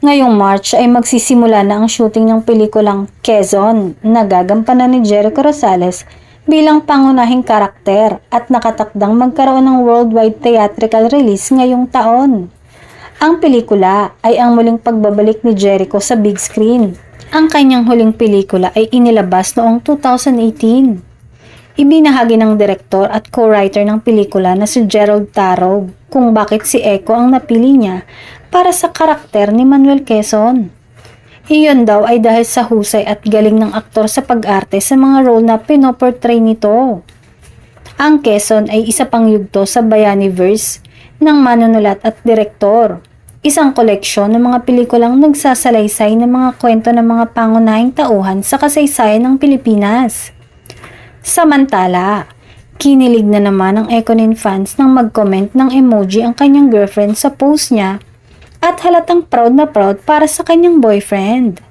Ngayong March ay magsisimula na ang shooting ng pelikulang Quezon na gagampanan ni Jericho Rosales bilang pangunahing karakter at nakatakdang magkaroon ng worldwide theatrical release ngayong taon. Ang pelikula ay ang muling pagbabalik ni Jericho sa big screen. Ang kanyang huling pelikula ay inilabas noong 2018. Ibinahagi ng direktor at co-writer ng pelikula na si Gerald Tarog kung bakit si Echo ang napili niya para sa karakter ni Manuel Quezon. Iyon daw ay dahil sa husay at galing ng aktor sa pag-arte sa mga role na pinoportray nito. Ang Quezon ay isa pang yugto sa Bayaniverse ng manunulat at direktor, isang koleksyon ng mga pelikulang nagsasalaysay ng mga kwento ng mga pangunahing tauhan sa kasaysayan ng Pilipinas. Samantala, kinilig na naman ang Ekonin fans nang mag-comment ng emoji ang kanyang girlfriend sa post niya at halatang proud na proud para sa kanyang boyfriend.